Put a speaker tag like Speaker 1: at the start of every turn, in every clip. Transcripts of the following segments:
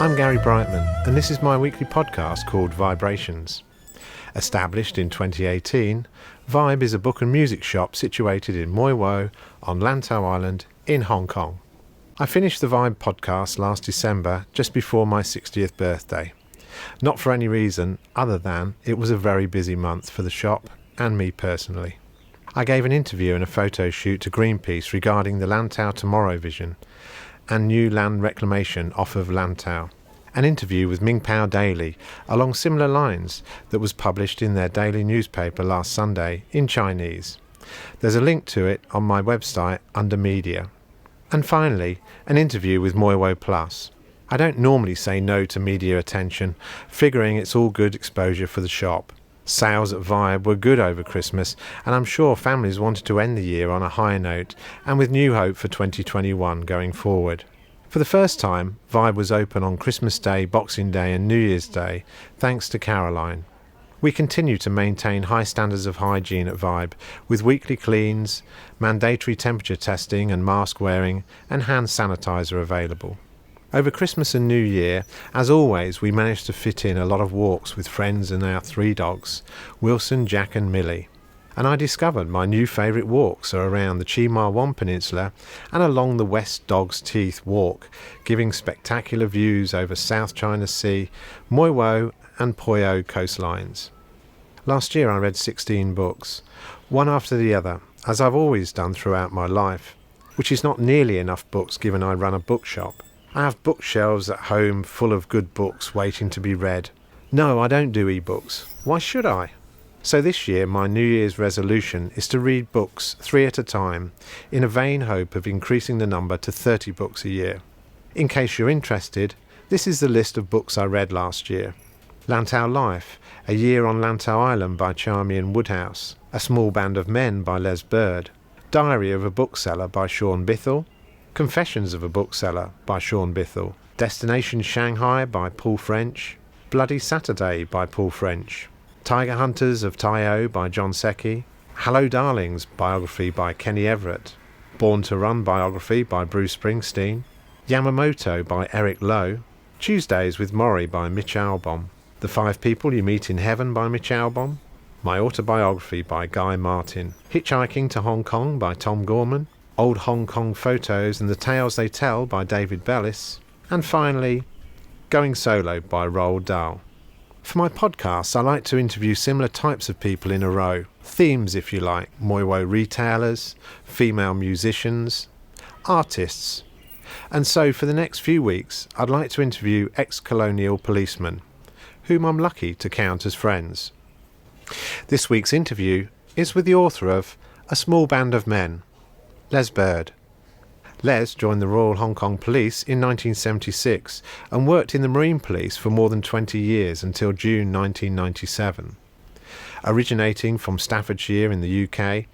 Speaker 1: I'm Gary Brightman, and this is my weekly podcast called VIBErations. Established in 2018, Vibe is a book and music shop situated in Moi Wo on Lantau Island in Hong Kong. I finished the Vibe podcast last December, just before my 60th birthday. Not for any reason other than it was a very busy month for the shop and me personally. I gave an interview and a photo shoot to Greenpeace regarding the Lantau Tomorrow vision and new land reclamation off of Lantau. An interview with Ming Pao Daily along similar lines that was published in their daily newspaper last Sunday in Chinese. There's a link to it on my website under media. And finally, an interview with Moi Wo Plus. I don't normally say no to media attention, figuring it's all good exposure for the shop. Sales at Vibe were good over Christmas, and I'm sure families wanted to end the year on a high note and with new hope for 2021 going forward. For the first time, Vibe was open on Christmas Day, Boxing Day and New Year's Day, thanks to Caroline. We continue to maintain high standards of hygiene at Vibe, with weekly cleans, mandatory temperature testing and mask wearing, and hand sanitizer available. Over Christmas and New Year, as always, we managed to fit in a lot of walks with friends and our 3 dogs, Wilson, Jack and Millie. And I discovered my new favourite walks are around the Chi Ma Wan Peninsula and along the West Dog's Teeth Walk, giving spectacular views over South China Sea, Moi Wo and Poyo coastlines. Last year I read 16 books, one after the other, as I've always done throughout my life, which is not nearly enough books given I run a bookshop. I have bookshelves at home full of good books waiting to be read. No, I don't do e-books. Why should I? So this year my New Year's resolution is to read books 3 at a time, in a vain hope of increasing the number to 30 books a year. In case you're interested, this is the list of books I read last year. Lantau Life, A Year on Lantau Island by Charmian Woodhouse, A Small Band of Men by Les Bird, Diary of a Bookseller by Sean Bithell, Confessions of a Bookseller by Sean Bithell, Destination Shanghai by Paul French, Bloody Saturday by Paul French, Tiger Hunters of Tai-O by John Secchi, Hello Darlings biography by Kenny Everett, Born to Run biography by Bruce Springsteen, Yamamoto by Eric Lowe, Tuesdays with Maury by Mitch Albom, The 5 People You Meet in Heaven by Mitch Albom, My Autobiography by Guy Martin, Hitchhiking to Hong Kong by Tom Gorman, Old Hong Kong Photos and the Tales They Tell by David Bellis, and finally, Going Solo by Roald Dahl. For my podcasts, I like to interview similar types of people in a row. Themes, if you like, Moi Wo retailers, female musicians, artists. And so for the next few weeks, I'd like to interview ex-colonial policemen, whom I'm lucky to count as friends. This week's interview is with the author of A Small Band of Men, Les Bird. Les joined the Royal Hong Kong Police in 1976 and worked in the Marine Police for more than 20 years until June 1997. Originating from Staffordshire in the UK,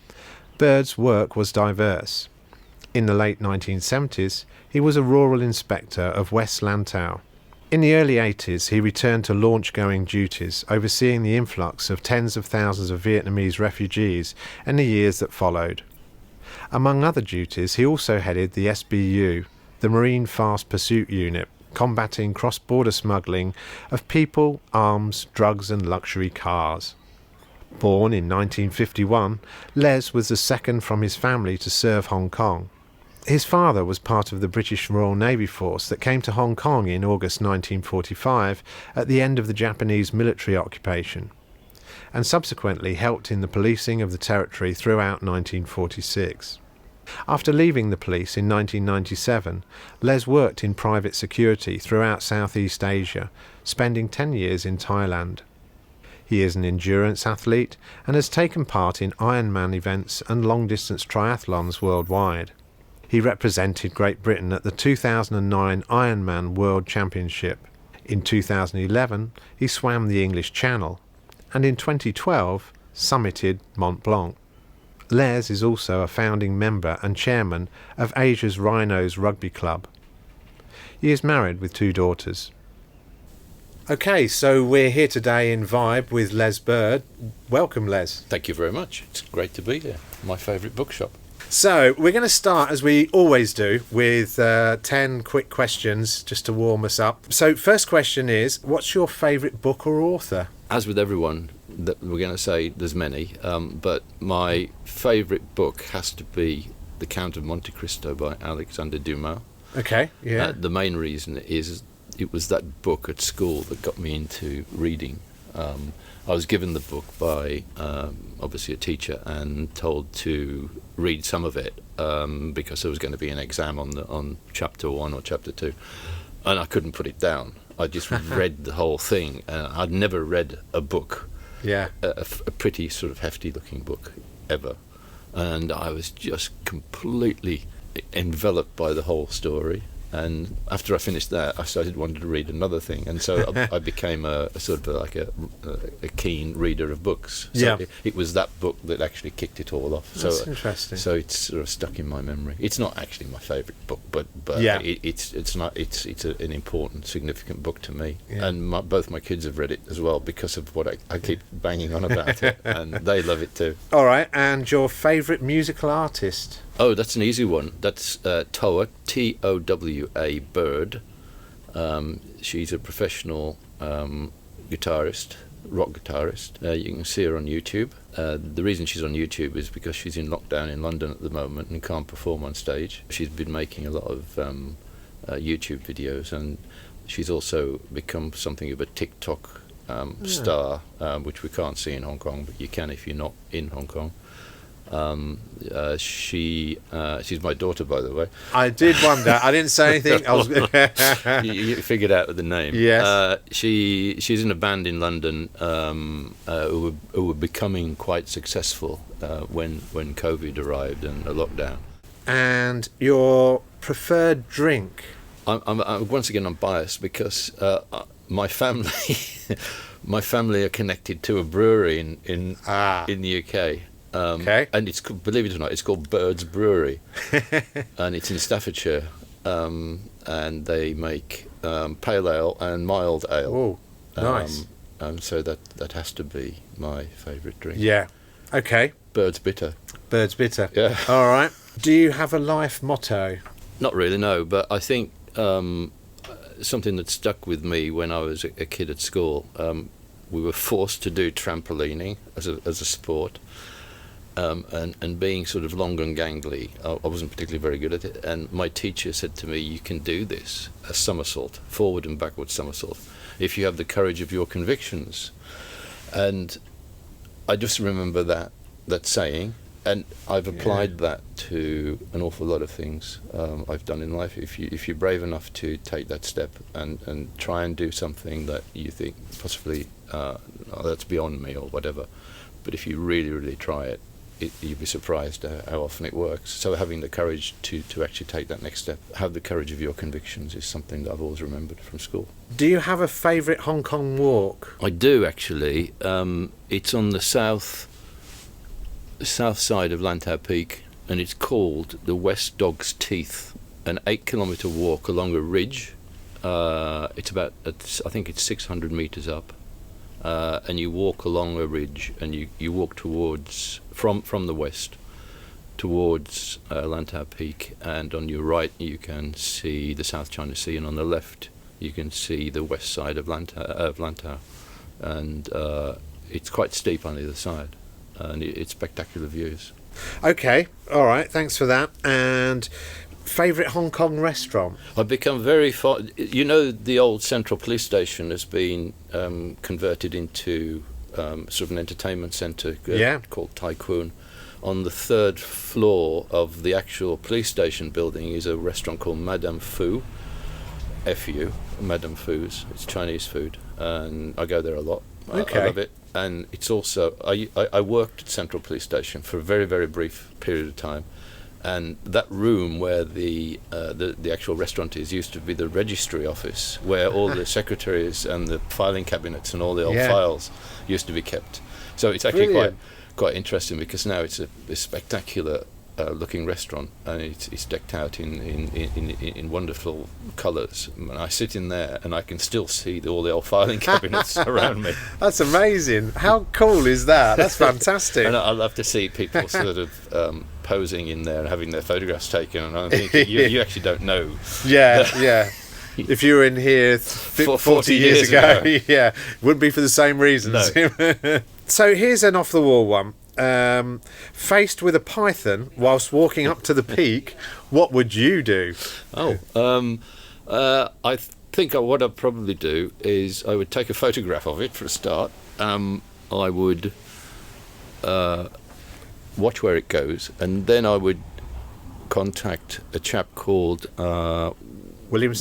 Speaker 1: Bird's work was diverse. In the late 1970s, he was a rural inspector of West Lantau. In the early 80s, he returned to launch-going duties, overseeing the influx of tens of thousands of Vietnamese refugees in the years that followed. Among other duties, he also headed the SBU, the Marine Fast Pursuit Unit, combating cross-border smuggling of people, arms, drugs and luxury cars. Born in 1951, Les was the second from his family to serve Hong Kong. His father was part of the British Royal Navy Force that came to Hong Kong in August 1945 at the end of the Japanese military occupation, and subsequently helped in the policing of the territory throughout 1946. After leaving the police in 1997, Les worked in private security throughout Southeast Asia, spending 10 years in Thailand. He is an endurance athlete and has taken part in Ironman events and long-distance triathlons worldwide. He represented Great Britain at the 2009 Ironman World Championship. In 2011, he swam the English Channel, and in 2012 summited Mont Blanc. Les is also a founding member and chairman of Asia's Rhinos Rugby Club. He is married with 2 daughters. Okay, so we're here today in Vibe with Les Bird. Welcome, Les.
Speaker 2: Thank you very much. It's great to be here. My favourite bookshop.
Speaker 1: So we're going to start, as we always do, with 10 quick questions just to warm us up. So first question is, what's your favourite book or author?
Speaker 2: As with everyone, that we're going to say there's many, but my favourite book has to be The Count of Monte Cristo by Alexander Dumas.
Speaker 1: Okay, yeah.
Speaker 2: The main reason is it was that book at school that got me into reading. I was given the book by obviously a teacher and told to read some of it because there was going to be an exam on chapter 1 or chapter 2, and I couldn't put it down. I just read the whole thing, and I'd never read a book, a pretty sort of hefty looking book ever, and I was just completely enveloped by the whole story. And after I finished that, I started wanting to read another thing, and so I became a sort of like a keen reader of books. So it was that book that actually kicked it all off.
Speaker 1: That's interesting.
Speaker 2: So it's sort of stuck in my memory. It's not actually my favourite book, but it's an important, significant book to me. Yeah. And both my kids have read it as well because of what I keep banging on about it, and they love it too.
Speaker 1: All right, and your favourite musical artist?
Speaker 2: Oh, that's an easy one. That's Towa, Towa Bird. She's a professional guitarist, rock guitarist. You can see her on YouTube. The reason she's on YouTube is because she's in lockdown in London at the moment and can't perform on stage. She's been making a lot of YouTube videos, and she's also become something of a TikTok star, which we can't see in Hong Kong, but you can if you're not in Hong Kong. She's my daughter, by the way.
Speaker 1: I did wonder. I didn't say anything. I was
Speaker 2: you figured out the name.
Speaker 1: Yes.
Speaker 2: She's in a band in London who were becoming quite successful when COVID arrived and a lockdown.
Speaker 1: And your preferred drink?
Speaker 2: I'm once again I'm biased because my family are connected to a brewery in the UK. And it's, believe it or not, it's called Bird's Brewery, and it's in Staffordshire, and they make pale ale and mild ale.
Speaker 1: Oh, nice.
Speaker 2: So that has to be my favourite drink.
Speaker 1: Yeah. Okay.
Speaker 2: Bird's Bitter.
Speaker 1: Bird's Bitter.
Speaker 2: Yeah.
Speaker 1: All right. Do you have a life motto?
Speaker 2: Not really, no. But I think something that stuck with me when I was a kid at school. We were forced to do trampolining as a sport. And being sort of long and gangly, I wasn't particularly very good at it. And my teacher said to me, "You can do this, a somersault, forward and backward somersault, if you have the courage of your convictions." And I just remember that saying, and I've applied that to an awful lot of things I've done in life. If you're brave enough to take that step and try and do something that you think possibly that's beyond me or whatever, but if you really, really try it, you'd be surprised how often it works. So having the courage to actually take that next step, have the courage of your convictions, is something that I've always remembered from school.
Speaker 1: Do you have a favourite Hong Kong walk?
Speaker 2: I do, actually. It's on the south side of Lantau Peak, and it's called the West Dog's Teeth, an 8-kilometre walk along a ridge. It's about, I think it's 600 metres up. And you walk along a ridge, and you walk towards from the west towards Lantau Peak, and on your right you can see the South China Sea, and on the left you can see the west side of Lantau, and it's quite steep on either side, and it's spectacular views.
Speaker 1: Okay, all right, thanks for that. And favourite Hong Kong restaurant?
Speaker 2: I've become very fond. You know, the old Central Police Station has been converted into sort of an entertainment centre called Tycoon. On the 3rd floor of the actual police station building is a restaurant called Madame Fu, F-U, Madame Fu's. It's Chinese food, and I go there a lot.
Speaker 1: Okay.
Speaker 2: I love it. And it's also, I worked at Central Police Station for a very, very brief period of time. And that room where the actual restaurant used to be the registry office, where all the secretaries and the filing cabinets and all the old files used to be kept. So it's actually quite interesting, because now it's a spectacular looking restaurant, and it's decked out in wonderful colours. And I sit in there, and I can still see all the old filing cabinets around me.
Speaker 1: That's amazing. How cool is that? That's fantastic.
Speaker 2: And I love to see people sort of posing in there and having their photographs taken. And I'm thinking, you actually don't know.
Speaker 1: Yeah. If you were in here 40 years ago, yeah, wouldn't be for the same reasons.
Speaker 2: No.
Speaker 1: So here's an off-the-wall one. Faced with a python whilst walking up to the peak, what would you do?
Speaker 2: I think what I'd probably do is I would take a photograph of it for a start. I would watch where it goes, and then I would contact a chap called
Speaker 1: William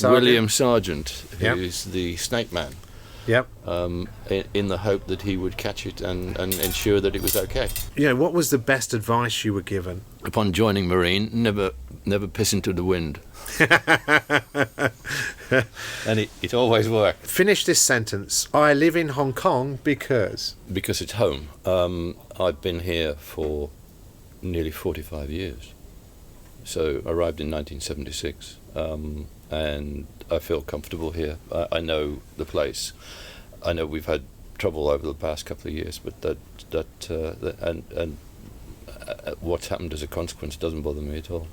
Speaker 2: Sargent, who's the snake man.
Speaker 1: Yep.
Speaker 2: In the hope that he would catch it and ensure that it was okay.
Speaker 1: What was the best advice you were given?
Speaker 2: Upon joining Marine, never piss into the wind. And it always worked.
Speaker 1: Finish this sentence. I live in Hong Kong because
Speaker 2: it's home. I've been here for nearly 45 years. So I arrived in 1976, and I feel comfortable here. I know the place. I know we've had trouble over the past couple of years, but what's happened as a consequence doesn't bother me at all.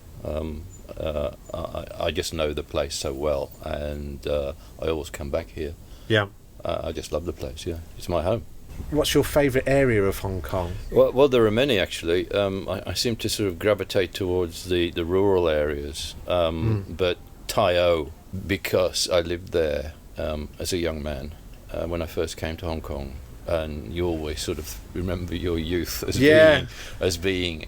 Speaker 2: I just know the place so well, and I always come back here.
Speaker 1: Yeah.
Speaker 2: I just love the place. Yeah, it's my home.
Speaker 1: What's your favourite area of Hong Kong?
Speaker 2: Well, there are many actually. I seem to sort of gravitate towards the rural areas, but Tai O, because I lived there as a young man when I first came to Hong Kong, and you always sort of remember your youth as being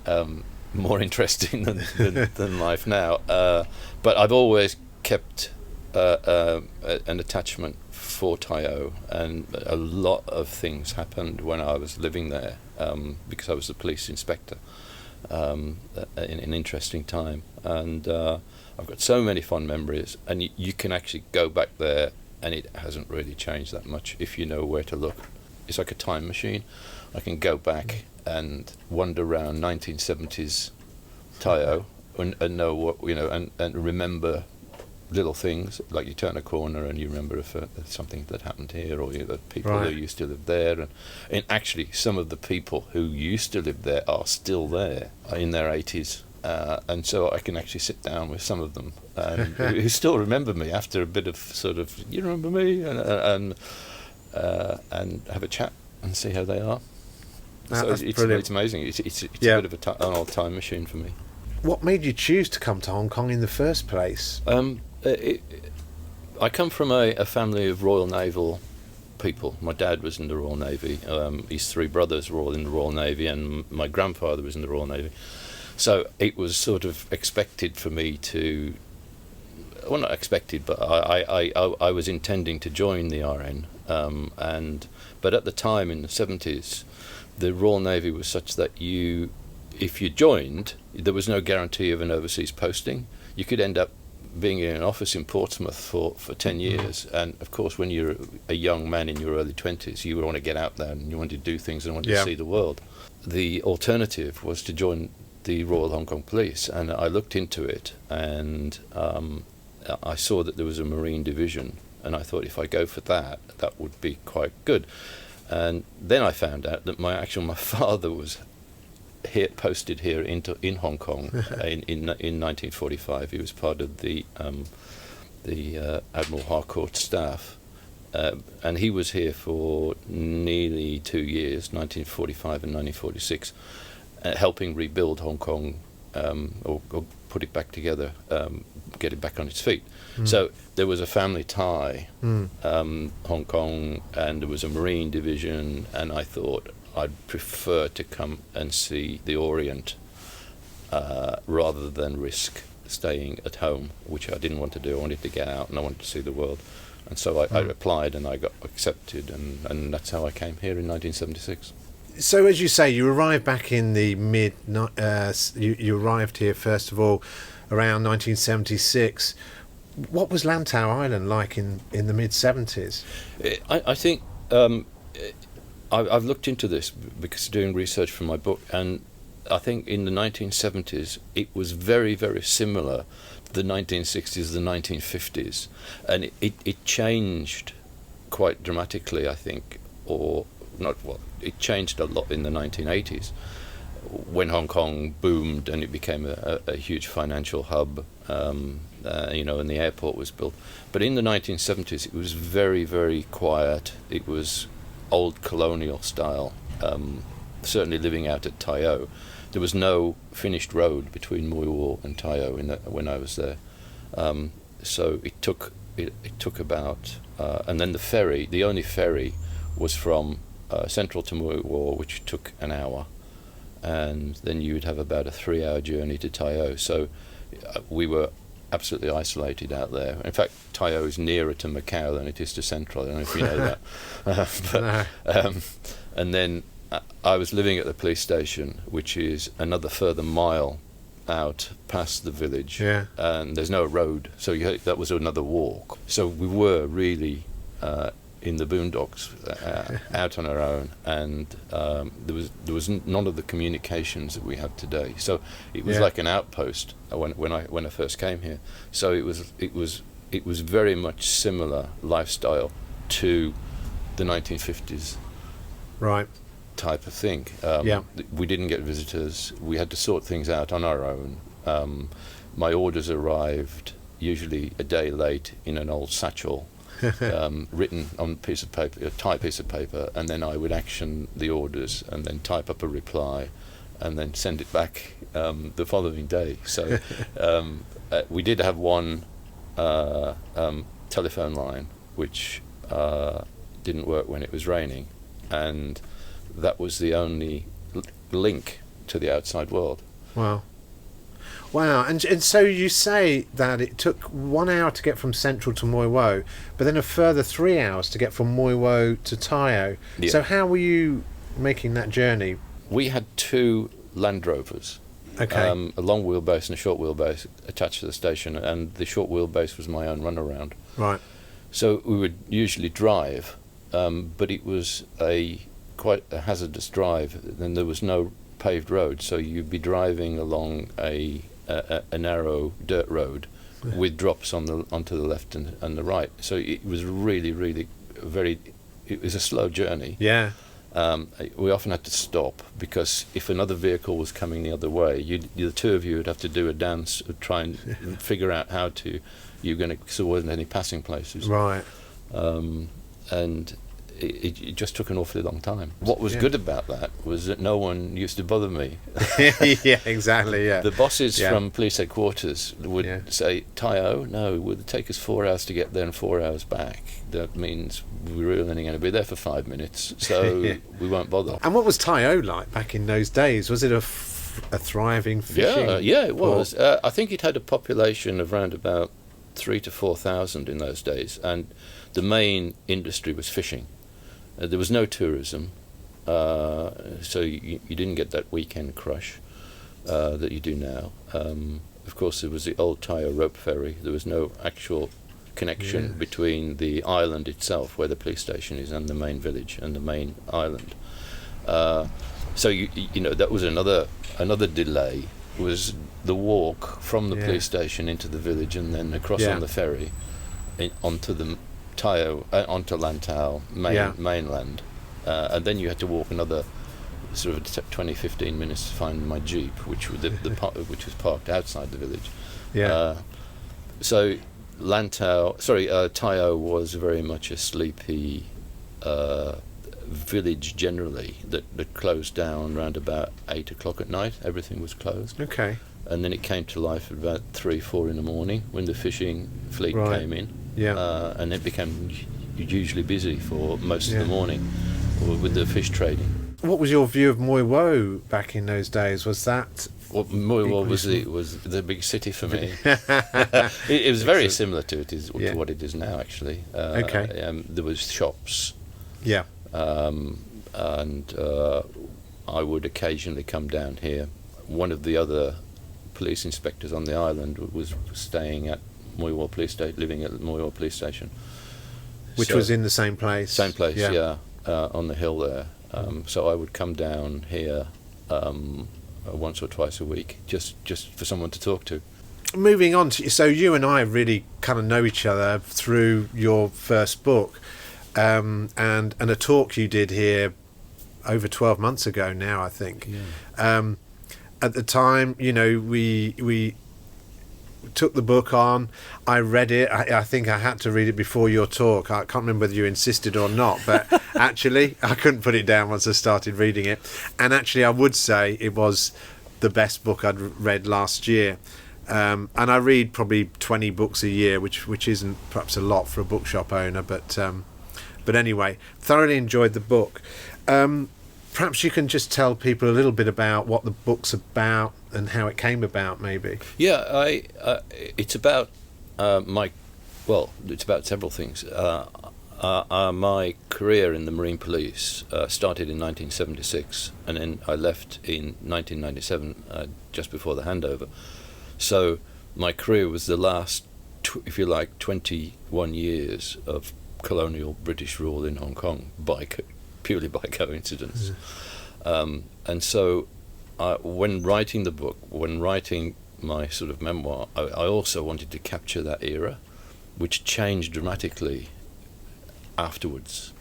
Speaker 2: more interesting than life now. But I've always kept an attachment for Tai O, and a lot of things happened when I was living there because I was the police inspector in an interesting time, and I've got so many fond memories, and you can actually go back there and it hasn't really changed that much if you know where to look. It's like a time machine. I can go back and wander around 1970s Tai O and know what, and remember little things, like you turn a corner and you remember something that happened here, or the people who used to live there, and actually some of the people who used to live there are still there in their 80s, and so I can actually sit down with some of them who still remember me after a bit of sort of, you remember me, and have a chat and see how they are. So it's amazing. It's a bit of an old time machine for me.
Speaker 1: What made you choose to come to Hong Kong in the first place?
Speaker 2: I come from a family of Royal Naval people. My dad was in the Royal Navy. His three brothers were all in the Royal Navy, and my grandfather was in the Royal Navy. So it was sort of expected for me to, well, not expected, but I was intending to join the RN. But at the time in the 70s, the Royal Navy was such that if you joined, there was no guarantee of an overseas posting. You could end up being in an office in Portsmouth for 10 years, and of course when you're a young man in your early 20s, you want to get out there and you want to do things and want to see the world. The alternative was to join the Royal Hong Kong Police, and I looked into it, and I saw that there was a Marine division, and I thought if I go for that would be quite good. And then I found out that my father was posted here in Hong Kong in 1945. He was part of the Admiral Harcourt staff, and he was here for nearly 2 years, 1945 and 1946, helping rebuild Hong Kong, or put it back together, get it back on its feet. So there was a family tie, Hong Kong, and there was a Marine division, and I thought I'd prefer to come and see the Orient rather than risk staying at home, which I didn't want to do. I wanted to get out and I wanted to see the world. And so I applied and I got accepted, and that's how I came here in 1976.
Speaker 1: So as you say, you arrived back in the you arrived here first of all around 1976. What was Lantau Island like in the mid-70s?
Speaker 2: I think I've looked into this because doing research for my book, and I think in the 1970s it was very, very similar to the 1960s, the 1950s, and it changed quite dramatically, I think, or not. Well, it changed a lot in the 1980s when Hong Kong boomed and it became a huge financial hub, and the airport was built. But in the 1970s, it was very, very quiet. It was old colonial style. Certainly living out at Tai O, there was no finished road between Mui Wo and Tai O when I was there. So it took about, and then the only ferry was from Central to Mui Wo, which took an hour, and then you would have about a 3-hour journey to Tai O. So we were absolutely isolated out there. In fact, Tai O is nearer to Macau than it is to Central. I don't know if you know that. And then I was living at the police station, which is another further mile out past the village, and there's no road, so that was another walk. So we were really in the boondocks, out on our own, and there was none of the communications that we have today. So it was like an outpost when I first came here. So it was very much similar lifestyle to the 1950s,
Speaker 1: right?
Speaker 2: Type of thing. We didn't get visitors. We had to sort things out on our own. My orders arrived usually a day late in an old satchel, written on a piece of paper, a typed piece of paper, and then I would action the orders and then type up a reply and then send it back the following day. So we did have one telephone line which didn't work when it was raining, and that was the only link to the outside world.
Speaker 1: Wow. And so you say that it took 1 hour to get from Central to Mui Wo, but then a further 3 hours to get from Mui Wo to Tai O.
Speaker 2: Yeah.
Speaker 1: So how were you making that journey?
Speaker 2: We had 2 Land Rovers,
Speaker 1: okay,
Speaker 2: a long wheelbase and a short wheelbase attached to the station, and the short wheelbase was my own runaround.
Speaker 1: Right.
Speaker 2: So we would usually drive, but it was quite a hazardous drive. Then there was no paved road, so you'd be driving along a narrow dirt road with drops onto the left and the right. So it was really, really it was a slow journey.
Speaker 1: Yeah.
Speaker 2: We often had to stop because if another vehicle was coming the other way, the two of you would have to do a dance, try and figure out how you're going to, so there wasn't any passing places.
Speaker 1: Right.
Speaker 2: And it just took an awfully long time. What was good about that was that no one used to bother me.
Speaker 1: Yeah, exactly, yeah.
Speaker 2: The bosses from police headquarters would say, Tai O, no, it would take us 4 hours to get there and 4 hours back. That means we're really only going to be there for 5 minutes, so we won't bother.
Speaker 1: And what was Tai O like back in those days? Was it a thriving fishing
Speaker 2: Yeah, it was. I think it had a population of around about 3,000 to 4,000 in those days, and the main industry was fishing. There was no tourism, so you didn't get that weekend crush that you do now. Of course, there was the old Tai O rope ferry. There was no actual connection between the island itself, where the police station is, and the main village and the main island. So you know that was another delay. Was the walk from the police station into the village and then across on the ferry onto the Tai O, onto Lantau mainland, and then you had to walk another sort of 20-15 minutes to find my jeep, which was which was parked outside the village. So Tai O was very much a sleepy village generally that closed down around about 8 o'clock at night. Everything was closed.
Speaker 1: Okay.
Speaker 2: And then it came to life at about 3-4 in the morning when the fishing fleet came in. And it became hugely busy for most of the morning with the fish trading.
Speaker 1: What was your view of Mui Wo back in those days? Was that...
Speaker 2: Well, Mui Wo was the big city for me. It was very similar to what it is now, actually. There was shops.
Speaker 1: Yeah.
Speaker 2: And I would occasionally come down here. One of the other police inspectors on the island was staying at Mui Wo Police Station, living at Mui Wo Police Station,
Speaker 1: which was in the same place.
Speaker 2: Same place, on the hill there. So I would come down here once or twice a week, just for someone to talk to.
Speaker 1: Moving on to, so you and I really kind of know each other through your first book, and a talk you did here over 12 months ago now, I think.
Speaker 2: Yeah.
Speaker 1: At the time, you know, we took the book on. I read it. I think I had to read it before your talk. I can't remember whether you insisted or not, but actually I couldn't put it down once I started reading it. And actually I would say it was the best book I'd read last year. And I read probably 20 books a year, which isn't perhaps a lot for a bookshop owner, but anyway, thoroughly enjoyed the book. Perhaps you can just tell people a little bit about what the book's about and how it came about, maybe.
Speaker 2: Yeah, it's about it's about several things. My career in the Marine Police started in 1976, and then I left in 1997, just before the handover. So my career was the last, if you like, 21 years of colonial British rule in Hong Kong, purely by coincidence. And so when writing the book, when writing my sort of memoir, I also wanted to capture that era, which changed dramatically afterwards.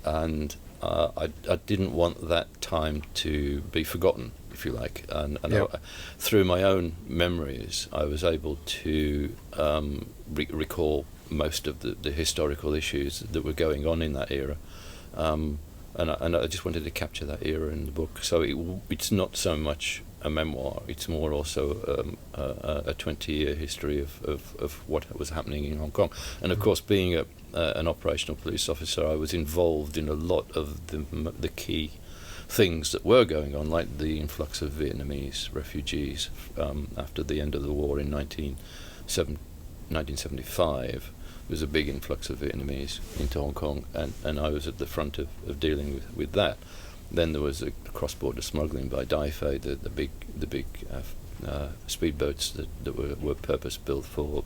Speaker 2: And I didn't want that time to be forgotten, if you like. And
Speaker 1: Yep.
Speaker 2: Through my own memories, I was able to recall most of the historical issues that were going on in that era. And I just wanted to capture that era in the book. So it's not so much a memoir, it's more also a 20-year history of what was happening in Hong Kong. And of course, being an operational police officer, I was involved in a lot of the key things that were going on, like the influx of Vietnamese refugees after the end of the war in 1975. There was a big influx of Vietnamese into Hong Kong, and I was at the front of dealing with that. Then there was a cross-border smuggling by Daife, the big speedboats that were purpose-built for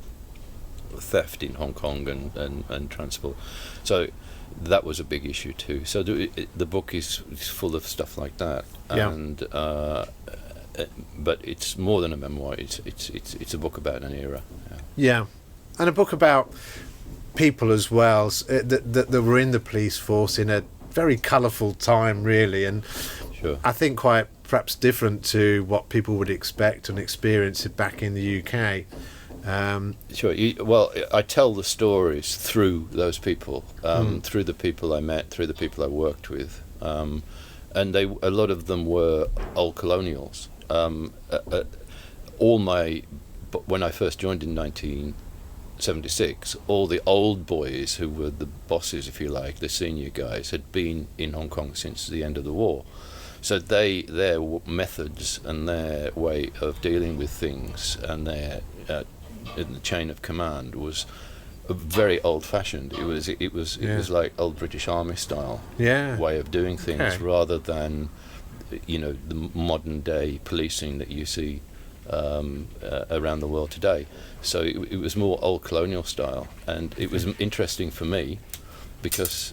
Speaker 2: theft in Hong Kong and transport. So that was a big issue too. So the book is full of stuff like that, and but it's more than a memoir. It's a book about an era.
Speaker 1: Yeah, and a book about people as well that were in the police force in a very colourful time, really, and
Speaker 2: Sure.
Speaker 1: I think quite perhaps different to what people would expect and experience back in the UK.
Speaker 2: Sure. Well, I tell the stories through those people, through the people I met, through the people I worked with, and a lot of them were old colonials. When I first joined in 1976, all the old boys who were the bosses, if you like, the senior guys, had been in Hong Kong since the end of the war. So their methods and their way of dealing with things and their in the chain of command was very old-fashioned. It was like old British Army style way of doing things, rather than the modern day policing that you see around the world today. So it was more old colonial style, and it was interesting for me because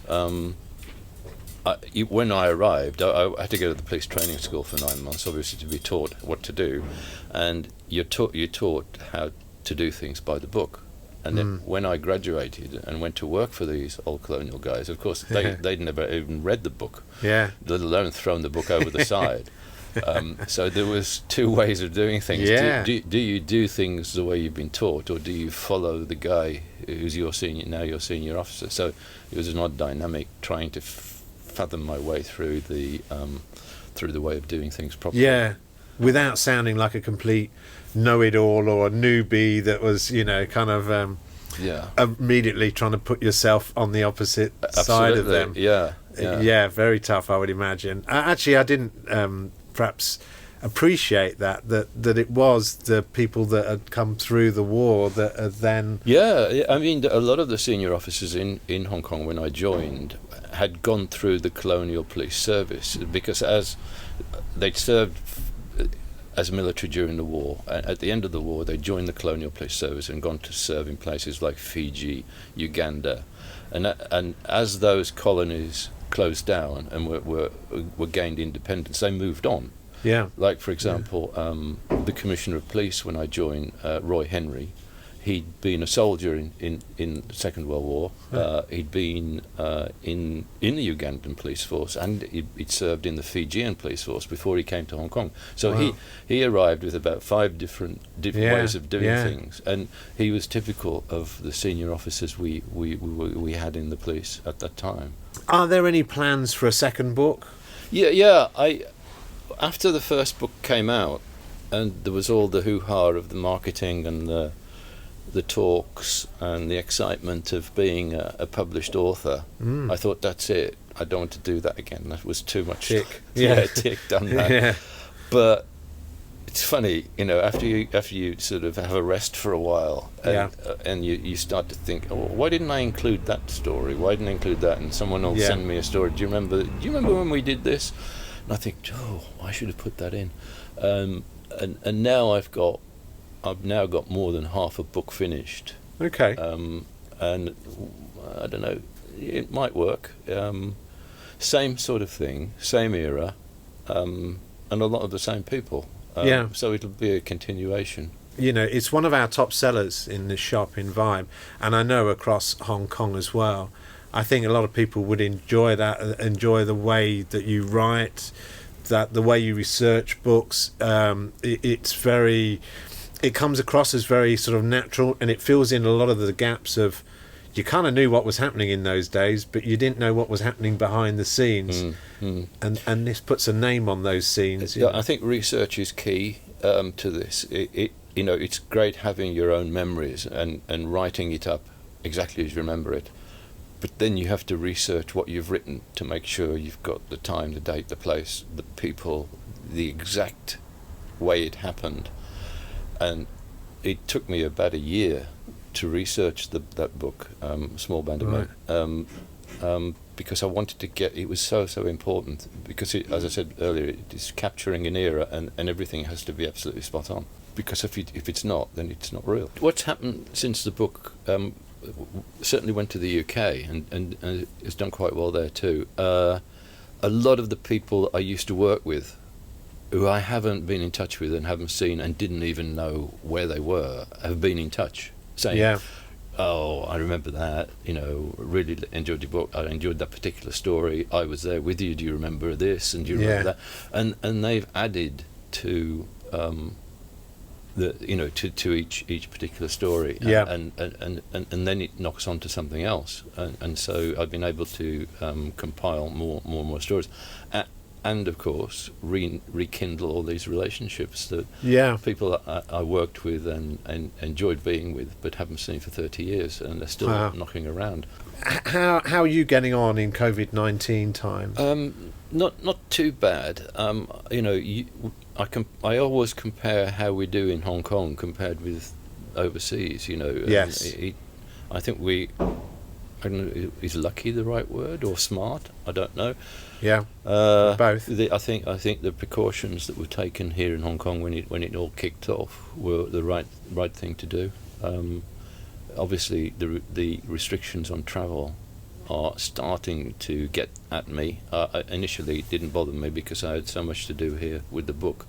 Speaker 2: when I arrived, I had to go to the police training school for 9 months, obviously, to be taught what to do, and you're taught how to do things by the book. And then when I graduated and went to work for these old colonial guys, of course they'd never even read the book, let alone thrown the book over the side. So there was two ways of doing things. Do you do things the way you've been taught, or do you follow the guy who's your senior officer? So it was an odd dynamic trying to fathom my way through the way of doing things properly.
Speaker 1: Yeah, without sounding like a complete know-it-all or a newbie that was, kind of immediately trying to put yourself on the opposite side of them. Yeah, very tough, I would imagine. Actually, I didn't perhaps appreciate that it was the people that had come through the war that had then...
Speaker 2: Yeah, I mean, a lot of the senior officers in Hong Kong when I joined had gone through the colonial police service, because as they'd served as military during the war, and at the end of the war they joined the colonial police service and gone to serve in places like Fiji, Uganda, and as those colonies closed down and were gained independence, they moved on.
Speaker 1: Yeah.
Speaker 2: Like, for example, the Commissioner of Police, when I joined, Roy Henry, he'd been a soldier in the Second World War. He'd been in the Ugandan police force, and he'd served in the Fijian police force before he came to Hong Kong. So
Speaker 1: Wow.
Speaker 2: he arrived with about 5 different
Speaker 1: Yeah,
Speaker 2: ways of doing
Speaker 1: yeah.
Speaker 2: things, and he was typical of the senior officers we had in the police at that time.
Speaker 1: Are there any plans for a second book?
Speaker 2: Yeah. After the first book came out, and there was all the hoo-ha of the marketing and the talks and the excitement of being a published author, I thought, that's it. I don't want to do that again. That was too much.
Speaker 1: Tick.
Speaker 2: Yeah, tick, done that.
Speaker 1: Yeah.
Speaker 2: But it's funny, after you sort of have a rest for a while, and you start to think, oh, why didn't I include that story? Why didn't I include that? And someone will send me a story. Do you remember when we did this? And I think, oh, I should have put that in. And now I've now got more than half a book finished.
Speaker 1: Okay.
Speaker 2: And I don't know, it might work. Same sort of thing, same era, and a lot of the same people. So it'll be a continuation.
Speaker 1: It's one of our top sellers in this shop in Vibe, and I know across Hong Kong as well. I think a lot of people would enjoy that, enjoy the way that you write, that the way you research books. It comes across as very sort of natural, and it fills in a lot of the gaps of, you kind of knew what was happening in those days, but you didn't know what was happening behind the scenes. And this puts a name on those scenes.
Speaker 2: I think research is key to this. It's great having your own memories and writing it up exactly as you remember it, but then you have to research what you've written to make sure you've got the time, the date, the place, the people, the exact way it happened. And it took me about a year to research that book, Small Band of Men, because I wanted to get. It was so important, because as I said earlier, it is capturing an era, and everything has to be absolutely spot on. Because if it's not, then it's not real. What's happened since the book certainly went to the UK and has done quite well there too. A lot of the people I used to work with, who I haven't been in touch with and haven't seen and didn't even know where they were, have been in touch, saying, oh, I remember that, really enjoyed your book, I enjoyed that particular story, I was there with you, do you remember this, and do you remember that? And they've added to to each particular story, and then it knocks on to something else, and so I've been able to compile more and more stories, and of course rekindle all these relationships that people I worked with and enjoyed being with, but haven't seen for 30 years, and they're still knocking around.
Speaker 1: How are you getting on in COVID-19 times?
Speaker 2: Not too bad. I always compare how we do in Hong Kong compared with overseas.
Speaker 1: Yes.
Speaker 2: I think I don't know, is lucky the right word, or smart? I don't know.
Speaker 1: Yeah. Both.
Speaker 2: I think the precautions that were taken here in Hong Kong when it all kicked off were the right thing to do. Obviously, the restrictions on travel are starting to get at me. Initially, it didn't bother me because I had so much to do here with the book.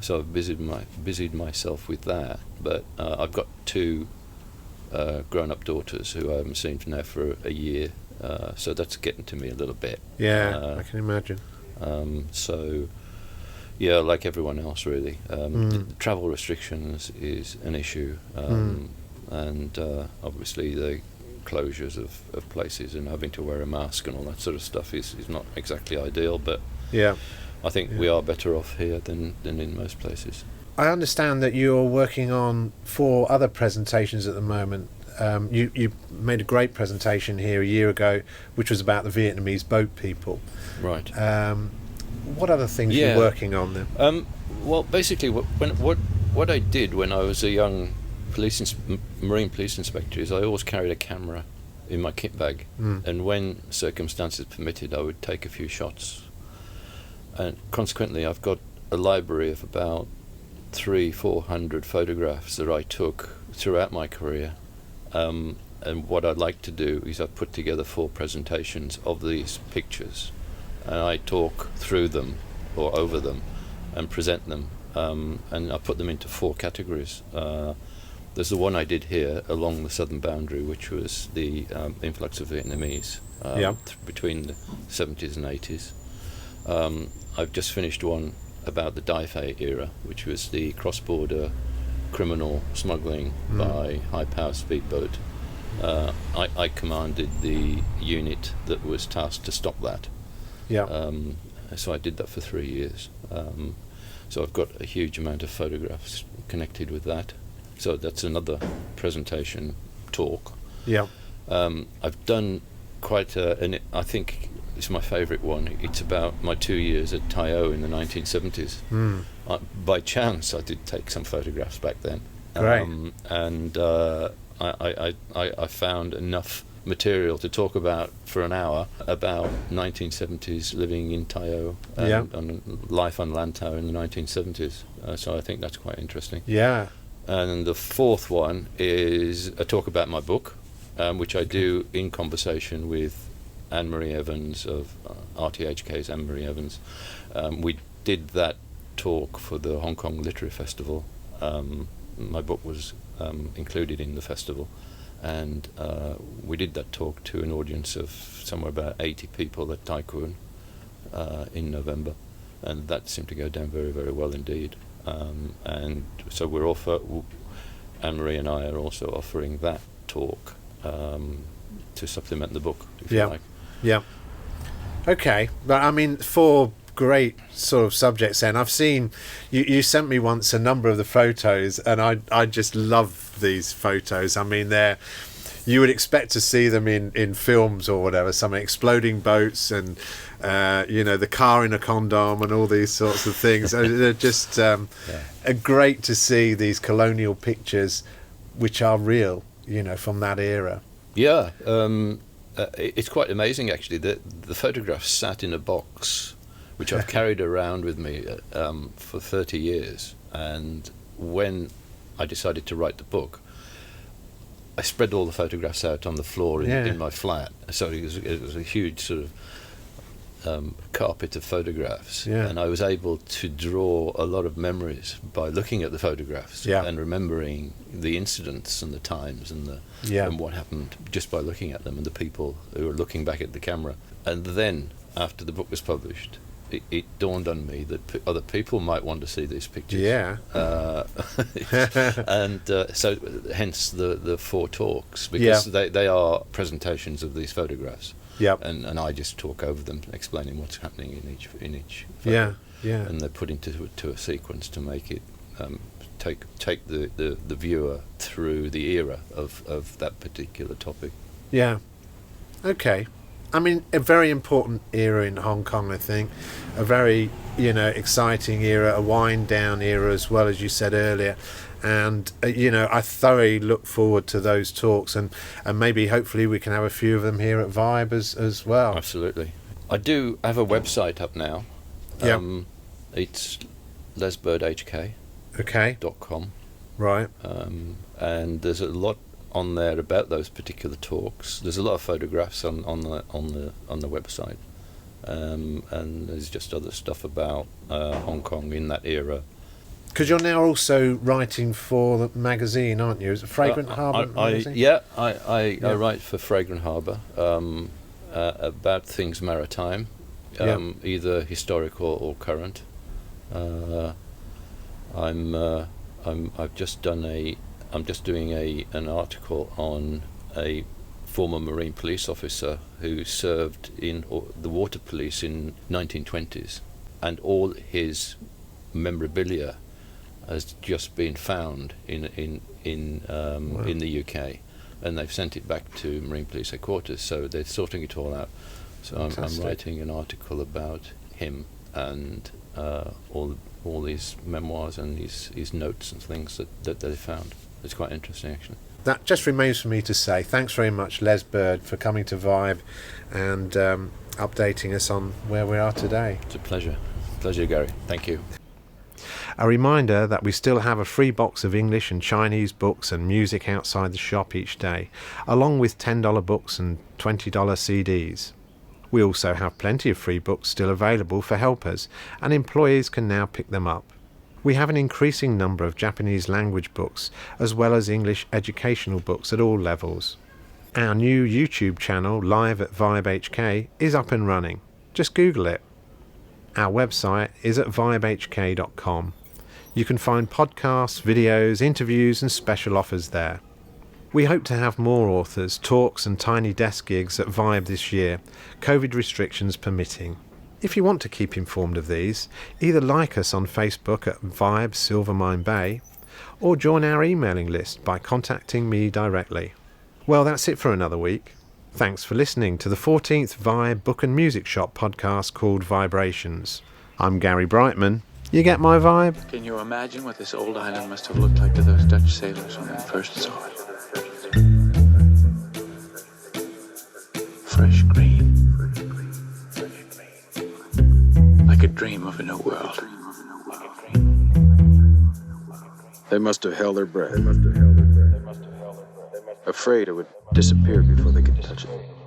Speaker 2: So I've busied myself with that. But I've got 2 grown-up daughters who I haven't seen now for a year. So that's getting to me a little bit.
Speaker 1: Yeah, I can imagine.
Speaker 2: So, yeah, like everyone else, really. The travel restrictions is an issue, and obviously the closures of places and having to wear a mask and all that sort of stuff is not exactly ideal, but I think we are better off here than in most places.
Speaker 1: I understand that you're working on 4 other presentations at the moment. You made a great presentation here a year ago, which was about the Vietnamese boat people.
Speaker 2: Right.
Speaker 1: What other things are you working on then?
Speaker 2: Well, basically, what I did when I was a young marine police inspector is I always carried a camera in my kit bag, and when circumstances permitted, I would take a few shots. And consequently, I've got a library of about 300-400 photographs that I took throughout my career. And what I'd like to do is I've put together 4 presentations of these pictures, and I talk through them or over them and present them. And I put them into 4 categories. There's the one I did here along the southern boundary, which was the influx of Vietnamese between the 70s and 80s. I've just finished one about the Dai Fei era, which was the cross-border criminal smuggling by high-power speedboat. I commanded the unit that was tasked to stop that. So I did that for 3 years. So I've got a huge amount of photographs connected with that. So that's another presentation talk. I've done quite and I think it's my favourite one. It's about my 2 years at Tai-O in the 1970s. By chance, I did take some photographs back then. And I found enough material to talk about for an hour about 1970s living in Tai-O and life on Lantau in the 1970s. So I think that's quite interesting. And the 4th one is a talk about my book, which I do in conversation with Anne-Marie Evans of RTHK's Anne-Marie Evans. We did that talk for the Hong Kong Literary Festival. My book was included in the festival, and we did that talk to an audience of somewhere about 80 people at Tai Kwun in November, and that seemed to go down very, very well indeed. And so Anne-Marie and I are also offering that talk to supplement the book, if you like.
Speaker 1: Okay, but I mean, 4 great sort of subjects then. I've seen, you sent me once a number of the photos, and I just love these photos. I mean, you would expect to see them in films or whatever, some exploding boats and the car in a condom and all these sorts of things. They're just great to see these colonial pictures which are real, from that era.
Speaker 2: It's quite amazing actually that the photographs sat in a box which I've carried around with me for 30 years, and when I decided to write the book, I spread all the photographs out on the floor in my flat. So it was a huge sort of carpet of photographs, and I was able to draw a lot of memories by looking at the photographs and remembering the incidents and the times and and what happened just by looking at them and the people who were looking back at the camera. And then after the book was published, it dawned on me that other people might want to see these pictures. And so hence the 4 talks, because they are presentations of these photographs. And I just talk over them, explaining what's happening in each photo. And they're put into a sequence to make it take the viewer through the era of that particular topic.
Speaker 1: Okay. I mean, a very important era in Hong Kong, I think. A very, exciting era, a wind-down era as well, as you said earlier. And, I thoroughly look forward to those talks, and maybe, hopefully, we can have a few of them here at Vibe as well.
Speaker 2: Absolutely. I do have a website up now. It's lesbirdhk.com.
Speaker 1: Right.
Speaker 2: And there's a lot on there about those particular talks. There's a lot of photographs on the website, and there's just other stuff about Hong Kong in that era.
Speaker 1: Because you're now also writing for the magazine, aren't you? Is it Fragrant Harbour magazine?
Speaker 2: I write for Fragrant Harbour about things maritime, either historical or current. I'm just doing an article on a former Marine police officer who served in the water police in 1920s, and all his memorabilia has just been found in the UK, and they've sent it back to Marine Police headquarters. So they're sorting it all out. So I'm writing an article about him and all these memoirs and these notes and things that they found. It's quite interesting, actually.
Speaker 1: That just remains for me to say thanks very much, Les Bird, for coming to Vibe and updating us on where we are today.
Speaker 2: It's a pleasure. Pleasure, Gary. Thank you.
Speaker 1: A reminder that we still have a free box of English and Chinese books and music outside the shop each day, along with $10 books and $20 CDs. We also have plenty of free books still available for helpers, and employees can now pick them up. We have an increasing number of Japanese language books, as well as English educational books at all levels. Our new YouTube channel, live at VIBEHK, is up and running. Just Google it. Our website is at vibehk.com. You can find podcasts, videos, interviews and special offers there. We hope to have more authors, talks and tiny desk gigs at Vibe this year, COVID restrictions permitting. If you want to keep informed of these, either like us on Facebook at Vibe Silvermine Bay, or join our emailing list by contacting me directly. Well, that's it for another week. Thanks for listening to the 14th Vibe Book and Music Shop podcast called VIBErations. I'm Gary Brightman. You get my vibe?
Speaker 3: Can you imagine what this old island must have looked like to those Dutch sailors when they first saw it? Fresh green. Like a dream of a new world.
Speaker 4: They must have held their breath, afraid it would disappear before they could touch it.